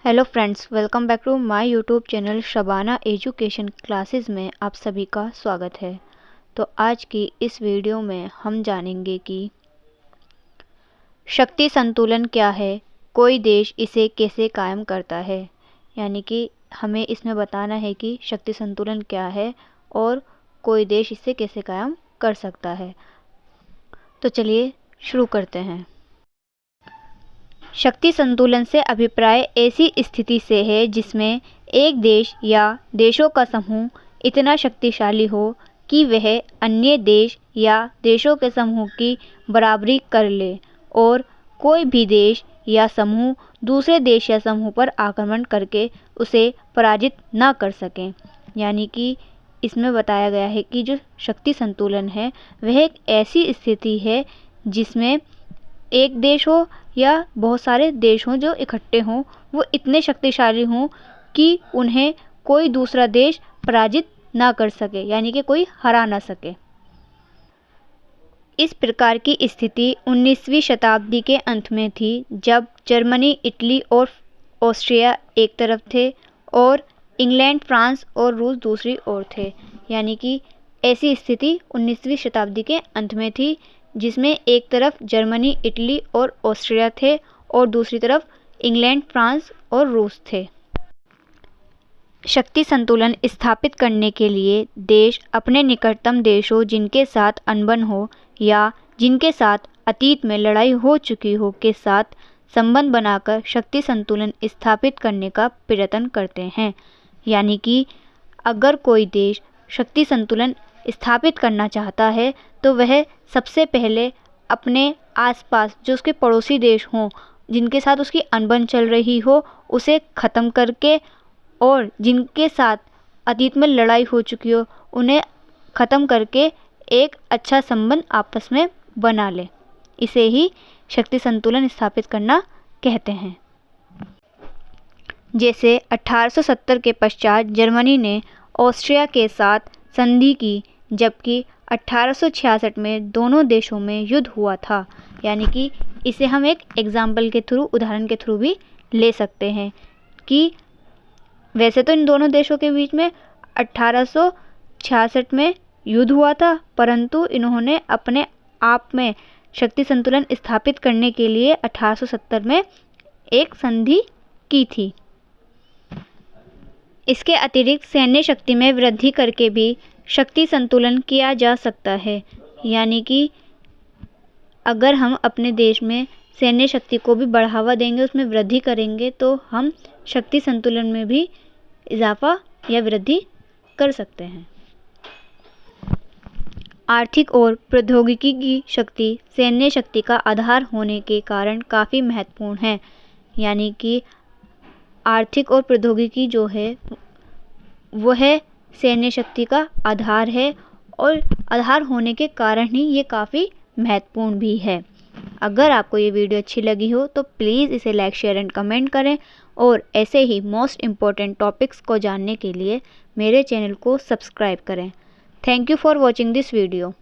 Hello friends, welcome back to my YouTube channel Shabana education classes में आप सभी का स्वागत है। तो आज की इस वीडियो में हम जानेंगे कि शक्ति संतुलन क्या है, कोई देश इसे कैसे कायम करता है। यानी कि हमें इसमें बताना है कि शक्ति संतुलन क्या है और कोई देश इसे कैसे कायम कर सकता है। तो चलिए शुरू करते हैं। शक्ति संतुलन से अभिप्राय ऐसी स्थिति से है जिसमें एक देश या देशों का समूह इतना शक्तिशाली हो कि वह अन्य देश या देशों के समूह की बराबरी कर ले और कोई भी देश या समूह दूसरे देश या समूह पर आक्रमण करके उसे पराजित ना कर सकें। यानी कि इसमें बताया गया है कि जो शक्ति संतुलन है वह एक ऐसी स्थिति है जिसमें एक देश हो या बहुत सारे देश हों जो इकट्ठे हों, वो इतने शक्तिशाली हों कि उन्हें कोई दूसरा देश पराजित ना कर सके, यानी कि कोई हरा ना सके। इस प्रकार की स्थिति 19वीं शताब्दी के अंत में थी, जब जर्मनी, इटली और ऑस्ट्रिया एक तरफ थे और इंग्लैंड, फ्रांस और रूस दूसरी ओर थे। यानी कि ऐसी स्थिति 19वीं शताब्दी के अंत में थी जिसमें एक तरफ जर्मनी, इटली और ऑस्ट्रिया थे और दूसरी तरफ इंग्लैंड, फ्रांस और रूस थे। शक्ति संतुलन स्थापित करने के लिए देश अपने निकटतम देशों जिनके साथ अनबन हो या जिनके साथ अतीत में लड़ाई हो चुकी हो के साथ संबंध बनाकर शक्ति संतुलन स्थापित करने का प्रयत्न करते हैं। यानी कि अगर कोई देश शक्ति संतुलन स्थापित करना चाहता है तो वह सबसे पहले अपने आसपास जो उसके पड़ोसी देश हों जिनके साथ उसकी अनबन चल रही हो उसे ख़त्म करके और जिनके साथ अतीत में लड़ाई हो चुकी हो उन्हें ख़त्म करके एक अच्छा संबंध आपस में बना ले। इसे ही शक्ति संतुलन स्थापित करना कहते हैं। जैसे 1870 के पश्चात जर्मनी ने ऑस्ट्रिया के साथ संधि की, जबकि 1866 में दोनों देशों में युद्ध हुआ था। यानी कि इसे हम एक एग्जाम्पल के थ्रू, उदाहरण के थ्रू भी ले सकते हैं कि वैसे तो इन दोनों देशों के बीच में 1866 में युद्ध हुआ था, परंतु इन्होंने अपने आप में शक्ति संतुलन स्थापित करने के लिए 1870 में एक संधि की थी। इसके अतिरिक्त सैन्य शक्ति में वृद्धि करके भी शक्ति संतुलन किया जा सकता है। यानी कि अगर हम अपने देश में सैन्य शक्ति को भी बढ़ावा देंगे, उसमें वृद्धि करेंगे, तो हम शक्ति संतुलन में भी इजाफा या वृद्धि कर सकते हैं। आर्थिक और प्रौद्योगिकी की शक्ति सैन्य शक्ति का आधार होने के कारण काफ़ी महत्वपूर्ण है। यानी कि आर्थिक और प्रौद्योगिकी जो है वह सैन्य शक्ति का आधार है और आधार होने के कारण ही ये काफ़ी महत्वपूर्ण भी है। अगर आपको ये वीडियो अच्छी लगी हो तो प्लीज़ इसे लाइक, शेयर एंड कमेंट करें और ऐसे ही मोस्ट इम्पॉर्टेंट टॉपिक्स को जानने के लिए मेरे चैनल को सब्सक्राइब करें। Thank you for watching this video.